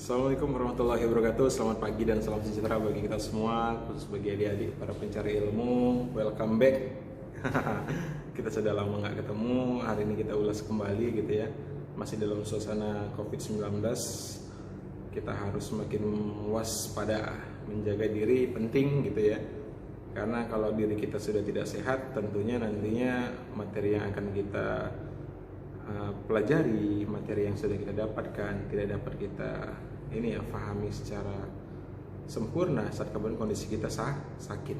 Assalamualaikum warahmatullahi wabarakatuh. Selamat pagi dan salam sejahtera bagi kita semua, khusus bagi adik-adik para pencari ilmu. Welcome back. Kita sudah lama nggak ketemu. Hari ini kita ulas kembali gitu ya. Masih dalam suasana COVID-19. Kita harus semakin waspada, menjaga diri penting gitu ya. Karena kalau diri kita sudah tidak sehat, tentunya nantinya materi yang akan kita pelajari, materi yang sudah kita dapatkan tidak dapat kita pahami secara sempurna saat kemudian kondisi kita sakit.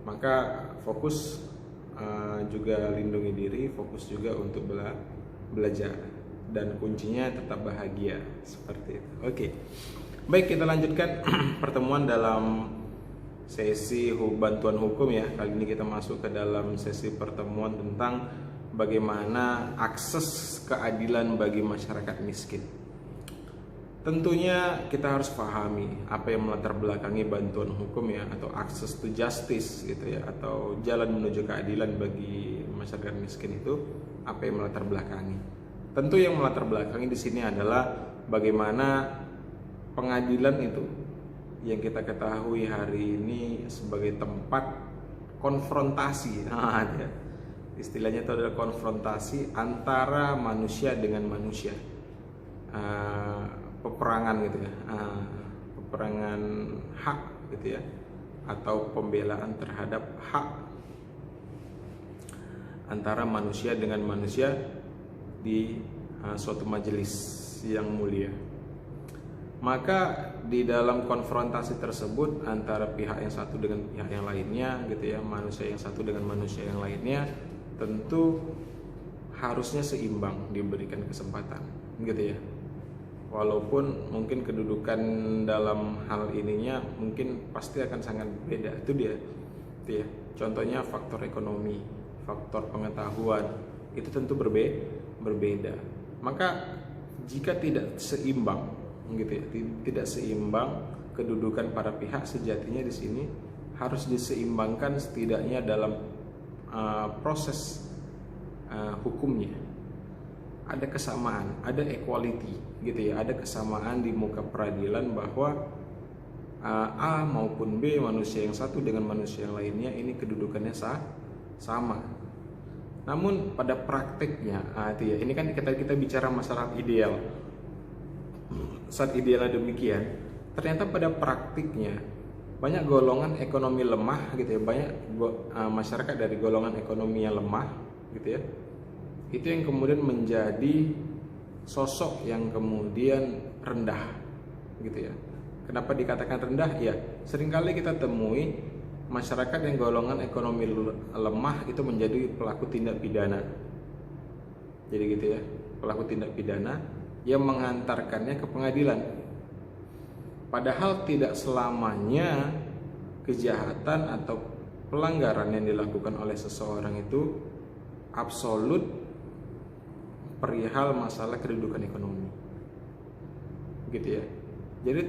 Maka fokus juga lindungi diri, fokus juga untuk belajar, dan kuncinya tetap bahagia seperti itu. Oke. Baik, kita lanjutkan pertemuan dalam sesi bantuan hukum ya. Kali ini kita masuk ke dalam sesi pertemuan tentang bagaimana akses keadilan bagi masyarakat miskin. Tentunya kita harus pahami apa yang melatar belakangi bantuan hukum ya, atau access to justice gitu ya, atau jalan menuju keadilan bagi masyarakat miskin itu apa yang melatar belakangi. Tentu yang melatar belakangi di sini adalah bagaimana pengadilan itu yang kita ketahui hari ini sebagai tempat konfrontasi. Istilahnya itu adalah konfrontasi antara manusia dengan manusia, peperangan gitu ya, peperangan hak gitu ya, atau pembelaan terhadap hak antara manusia dengan manusia di suatu majelis yang mulia. Maka di dalam konfrontasi tersebut antara pihak yang satu dengan pihak yang lainnya gitu ya, manusia yang satu dengan manusia yang lainnya, tentu harusnya seimbang, diberikan kesempatan gitu ya. Walaupun mungkin kedudukan dalam hal ininya mungkin pasti akan sangat beda. Itu dia gitu ya. Contohnya faktor ekonomi, faktor pengetahuan itu tentu berbeda. Maka jika tidak seimbang gitu ya, tidak seimbang kedudukan para pihak, sejatinya di sini harus diseimbangkan setidaknya dalam proses hukumnya. Ada kesamaan, ada equality gitu ya, ada kesamaan di muka peradilan bahwa A maupun B, manusia yang satu dengan manusia yang lainnya, ini kedudukannya sama. Namun pada prakteknya itu ya, ini kan kita bicara masalah ideal. Saat idealnya demikian, ternyata pada praktiknya banyak golongan ekonomi lemah gitu ya, banyak masyarakat dari golongan ekonomi yang lemah gitu ya, itu yang kemudian menjadi sosok yang kemudian rendah gitu ya. Kenapa dikatakan rendah? Ya, seringkali kita temui masyarakat yang golongan ekonomi lemah itu menjadi pelaku tindak pidana. Jadi gitu ya, pelaku tindak pidana yang mengantarkannya ke pengadilan. Padahal tidak selamanya kejahatan atau pelanggaran yang dilakukan oleh seseorang itu absolut perihal masalah kedudukan ekonomi, gitu ya. Jadi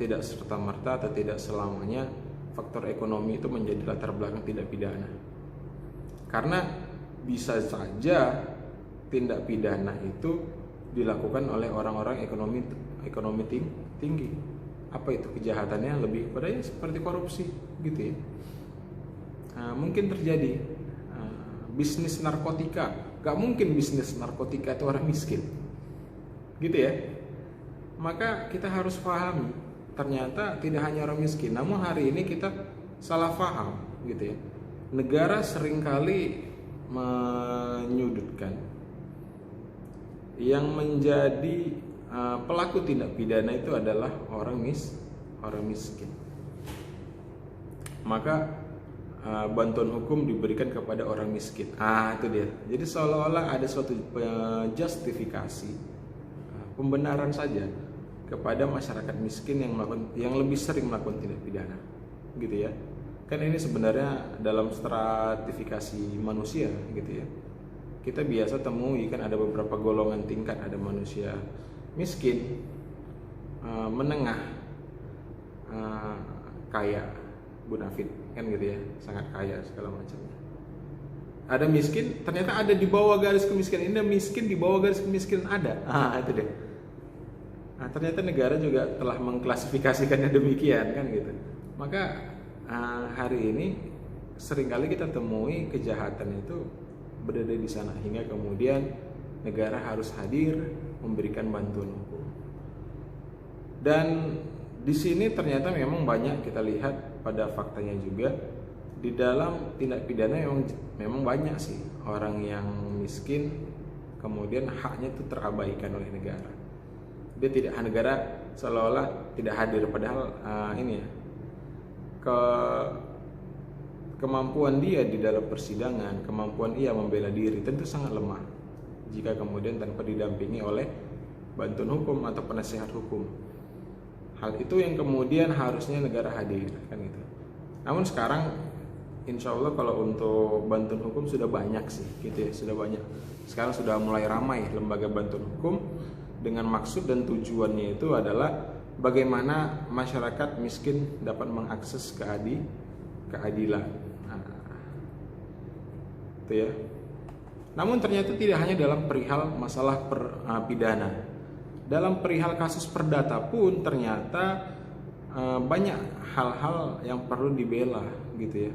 tidak serta-merta atau tidak selamanya faktor ekonomi itu menjadi latar belakang tindak pidana. Karena bisa saja tindak pidana itu dilakukan oleh orang-orang ekonomi tinggi. Apa itu kejahatannya? Lebih kepada ya seperti korupsi gitu ya. Mungkin terjadi bisnis narkotika. Gak mungkin bisnis narkotika itu orang miskin gitu ya. Maka kita harus pahami, ternyata tidak hanya orang miskin, namun hari ini kita salah paham gitu ya. Negara seringkali menyudutkan yang menjadi pelaku tindak pidana itu adalah orang miskin. Maka bantuan hukum diberikan kepada orang miskin. Itu dia. Jadi seolah-olah ada suatu justifikasi, pembenaran saja kepada masyarakat miskin yang lebih sering melakukan tindak pidana, gitu ya. Kan ini sebenarnya dalam stratifikasi manusia, gitu ya. Kita biasa temui kan ada beberapa golongan tingkat, ada manusia miskin, menengah, kaya, bonafit kan gitu ya, sangat kaya segala macamnya. Ada miskin, ternyata ada di bawah garis kemiskinan. Ini miskin di bawah garis kemiskinan ada. Itu deh. Nah, ternyata negara juga telah mengklasifikasikannya demikian kan gitu. Maka hari ini seringkali kita temui kejahatan itu berada di sana, hingga kemudian negara harus hadir memberikan bantuan hukum. Dan di sini ternyata memang banyak kita lihat pada faktanya juga, di dalam tindak pidana memang banyak sih orang yang miskin kemudian haknya itu terabaikan oleh negara. Dia tidak, negara seolah-olah tidak hadir, padahal ini ya, kemampuan dia di dalam persidangan, kemampuan ia membela diri tentu sangat lemah jika kemudian tanpa didampingi oleh bantuan hukum atau penasihat hukum. Hal itu yang kemudian harusnya negara hadir kan gitu. Namun sekarang insya Allah kalau untuk bantuan hukum sudah banyak sih gitu ya, sudah banyak. Sekarang sudah mulai ramai lembaga bantuan hukum dengan maksud dan tujuannya itu adalah bagaimana masyarakat miskin dapat mengakses keadilan. Nah, itu ya. Namun ternyata tidak hanya dalam perihal masalah pidana. Dalam perihal kasus perdata pun ternyata banyak hal-hal yang perlu dibela gitu ya.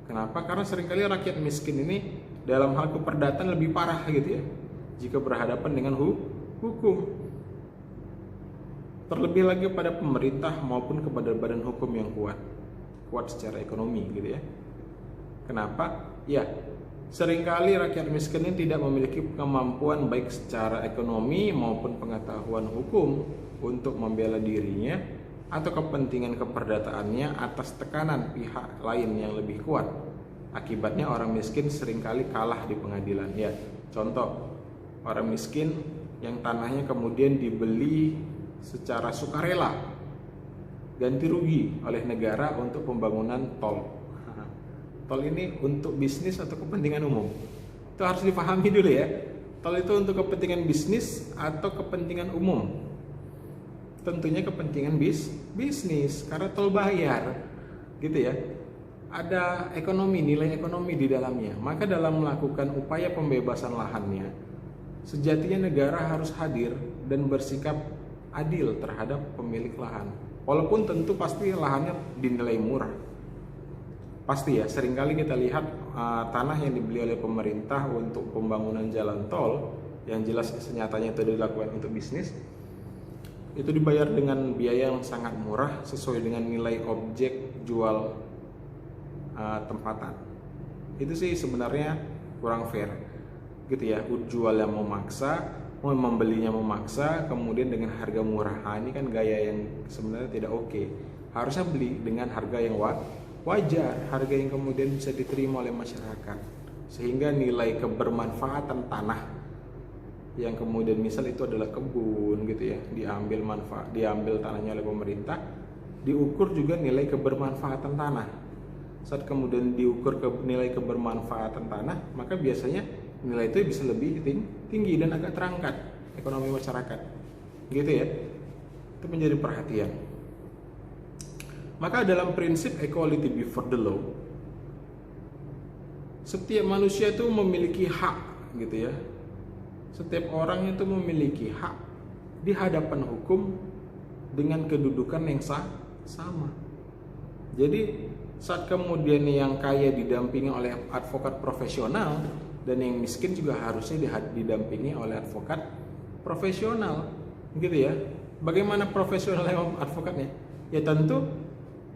Kenapa? Karena seringkali rakyat miskin ini dalam hal keperdataan lebih parah gitu ya, jika berhadapan dengan hukum. Terlebih lagi pada pemerintah maupun kepada badan hukum yang kuat secara ekonomi gitu ya. Kenapa? Ya, seringkali rakyat miskin ini tidak memiliki kemampuan baik secara ekonomi maupun pengetahuan hukum untuk membela dirinya atau kepentingan keperdataannya atas tekanan pihak lain yang lebih kuat. Akibatnya orang miskin seringkali kalah di pengadilan. Ya, contoh orang miskin yang tanahnya kemudian dibeli secara sukarela, ganti rugi oleh negara untuk pembangunan tol. Tol ini untuk bisnis atau kepentingan umum? Itu harus dipahami dulu ya. Tol itu untuk kepentingan bisnis atau kepentingan umum? Tentunya kepentingan bisnis, karena tol bayar gitu ya. Ada ekonomi, nilai ekonomi di dalamnya. Maka dalam melakukan upaya pembebasan lahannya, sejatinya negara harus hadir dan bersikap adil terhadap pemilik lahan. Walaupun tentu pasti lahannya dinilai murah. Pasti ya, seringkali kita lihat tanah yang dibeli oleh pemerintah untuk pembangunan jalan tol, yang jelas senyatanya itu dilakukan untuk bisnis, itu dibayar dengan biaya yang sangat murah sesuai dengan nilai objek jual tempatan. Itu sih sebenarnya kurang fair gitu ya. Jual yang memaksa, membelinya memaksa, kemudian dengan harga murah. Ini kan gaya yang sebenarnya tidak oke. Harusnya beli dengan harga yang wajar, harga yang kemudian bisa diterima oleh masyarakat, sehingga nilai kebermanfaatan tanah yang kemudian misal itu adalah kebun gitu ya, diambil tanahnya oleh pemerintah, diukur juga nilai kebermanfaatan tanah. Saat kemudian diukur nilai kebermanfaatan tanah, maka biasanya nilai itu bisa lebih tinggi dan agak terangkat ekonomi masyarakat gitu ya. Itu menjadi perhatian. Maka dalam prinsip equality before the law, setiap manusia itu memiliki hak gitu ya. Setiap orang itu memiliki hak di hadapan hukum dengan kedudukan yang sama. Jadi saat kemudian yang kaya didampingi oleh advokat profesional dan yang miskin juga harusnya didampingi oleh advokat profesional gitu ya. Bagaimana profesional advokatnya? Ya tentu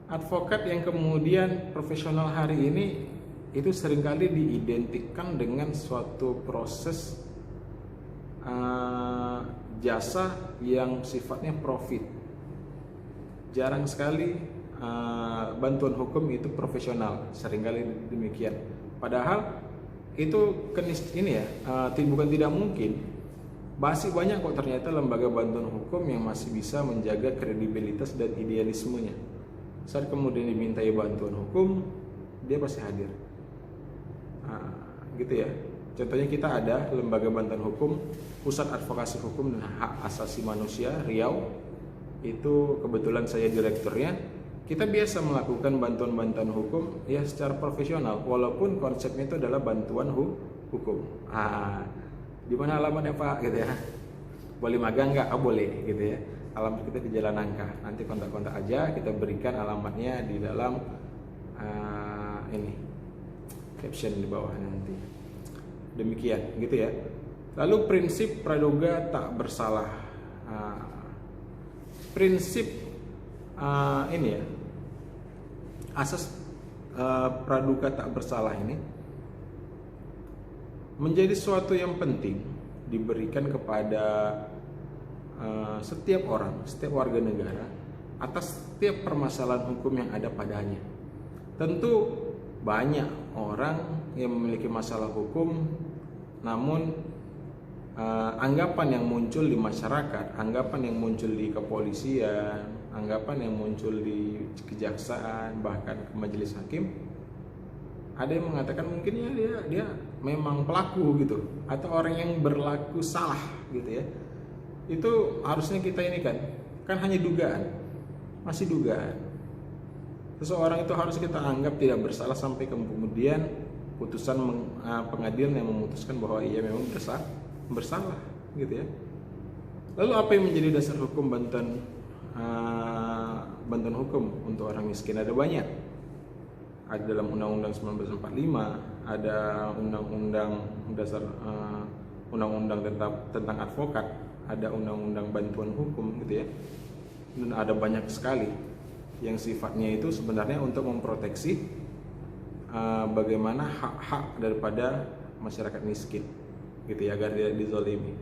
advokat yang kemudian profesional hari ini itu seringkali diidentikan dengan suatu proses jasa yang sifatnya profit. Jarang sekali bantuan hukum itu profesional, seringkali demikian. Padahal itu ini ya, bukan tidak mungkin. Masih banyak kok ternyata lembaga bantuan hukum yang masih bisa menjaga kredibilitas dan idealismenya. Saat kemudian dimintai bantuan hukum, dia pasti hadir. Gitu ya. Contohnya kita ada lembaga bantuan hukum, Pusat Advokasi Hukum dan Hak Asasi Manusia Riau. Itu kebetulan saya direkturnya. Kita biasa melakukan bantuan-bantuan hukum ya secara profesional, walaupun konsepnya itu adalah bantuan hukum. Di mana alamatnya Pak gitu ya? Boleh magang nggak? Boleh gitu ya. alamat kita di Jalan Nangka. Nanti kontak-kontak aja, kita berikan alamatnya di dalam ini caption di bawah nanti. Demikian, gitu ya. Lalu prinsip praduga tak bersalah. Prinsip ini ya, asas praduga tak bersalah ini menjadi suatu yang penting diberikan kepada setiap orang, setiap warga negara atas setiap permasalahan hukum yang ada padanya. Tentu banyak orang yang memiliki masalah hukum, namun anggapan yang muncul di masyarakat, anggapan yang muncul di kepolisian, anggapan yang muncul di kejaksaan, bahkan ke majelis hakim, ada yang mengatakan mungkin ya dia memang pelaku gitu, atau orang yang berlaku salah gitu ya. Itu harusnya kita ini kan hanya dugaan, masih dugaan. Seseorang itu harus kita anggap tidak bersalah sampai kemudian putusan pengadilan yang memutuskan bahwa ia memang bersalah gitu ya. Lalu apa yang menjadi dasar hukum bantuan hukum untuk orang miskin? Ada banyak. Ada dalam Undang-Undang 1945, ada Undang-Undang dasar Undang-Undang tentang advokat, ada Undang-Undang bantuan hukum gitu ya. Dan ada banyak sekali yang sifatnya itu sebenarnya untuk memproteksi bagaimana hak-hak daripada masyarakat miskin gitu ya, agar tidak dizalimi.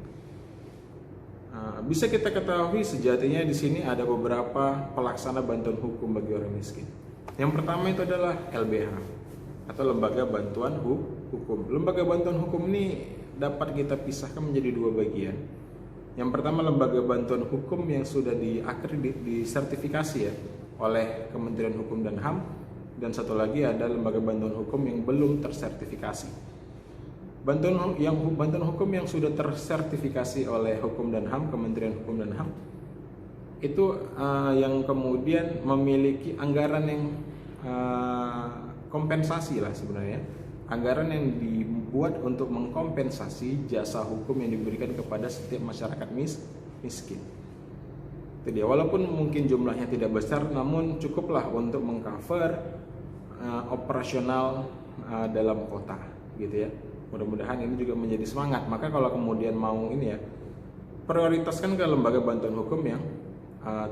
Bisa kita ketahui sejatinya di sini ada beberapa pelaksana bantuan hukum bagi orang miskin. Yang pertama itu adalah LBH atau Lembaga Bantuan Hukum. Lembaga Bantuan Hukum ini dapat kita pisahkan menjadi dua bagian. Yang pertama, lembaga bantuan hukum yang sudah disertifikasi ya oleh Kementerian Hukum dan HAM, dan satu lagi ada lembaga bantuan hukum yang belum tersertifikasi. Bantuan hukum yang sudah tersertifikasi oleh Hukum dan HAM, Kementerian Hukum dan HAM, itu yang kemudian memiliki anggaran yang kompensasi lah sebenarnya, anggaran yang dibuat untuk mengkompensasi jasa hukum yang diberikan kepada setiap masyarakat miskin. Itu dia, walaupun mungkin jumlahnya tidak besar, namun cukuplah untuk mengcover operasional dalam kota gitu ya. Mudah-mudahan ini juga menjadi semangat. Maka kalau kemudian mau ini ya, prioritaskan ke lembaga bantuan hukum yang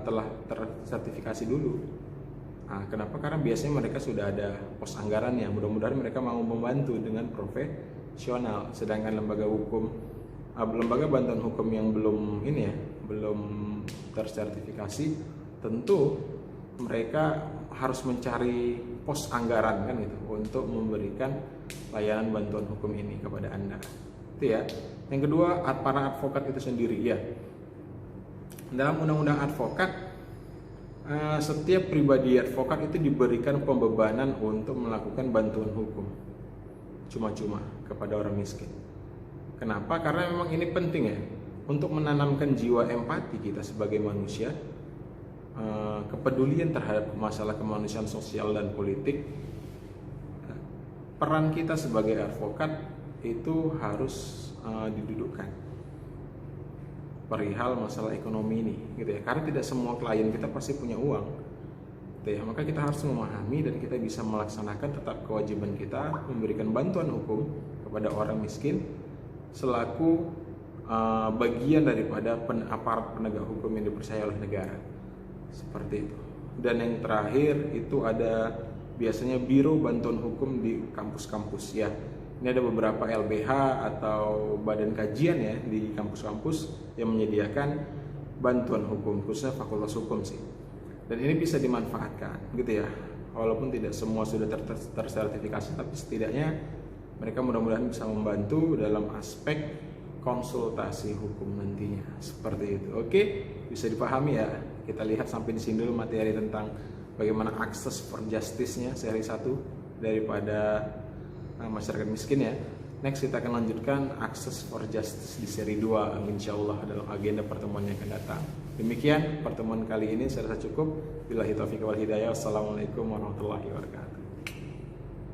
telah tersertifikasi dulu. Kenapa? Karena biasanya mereka sudah ada pos anggarannya. Mudah-mudahan mereka mau membantu dengan profesional. Sedangkan lembaga bantuan hukum yang belum tersertifikasi, tentu mereka harus mencari pos anggaran kan gitu untuk memberikan layanan bantuan hukum ini kepada Anda. Itu ya. Yang kedua, para advokat itu sendiri ya. Dalam undang-undang advokat, setiap pribadi advokat itu diberikan pembebanan untuk melakukan bantuan hukum cuma-cuma kepada orang miskin. Kenapa? Karena memang ini penting ya, untuk menanamkan jiwa empati kita sebagai manusia, kepedulian terhadap masalah kemanusiaan sosial dan politik. Peran kita sebagai advokat itu harus didudukkan perihal masalah ekonomi ini gitu ya, karena tidak semua klien kita pasti punya uang gitu ya. Maka kita harus memahami dan kita bisa melaksanakan tetap kewajiban kita memberikan bantuan hukum kepada orang miskin selaku bagian daripada aparat penegak hukum yang dipercaya oleh negara, seperti itu. Dan yang terakhir itu ada biasanya biro bantuan hukum di kampus-kampus ya. Ini ada beberapa LBH atau badan kajian ya di kampus-kampus yang menyediakan bantuan hukum, khususnya fakultas hukum sih. Dan ini bisa dimanfaatkan gitu ya. Walaupun tidak semua sudah tersertifikasi, tapi setidaknya mereka mudah-mudahan bisa membantu dalam aspek konsultasi hukum nantinya, seperti itu. Oke, bisa dipahami ya. Kita lihat sampai di sini dulu materi tentang bagaimana akses for justice-nya seri 1 daripada masyarakat miskin ya. Next kita akan lanjutkan akses for justice di seri 2 insyaallah dalam agenda pertemuan yang akan datang. Demikian pertemuan kali ini, saya rasa cukup. Billahi taufiq wal hidayah. Wassalamualaikum warahmatullahi wabarakatuh.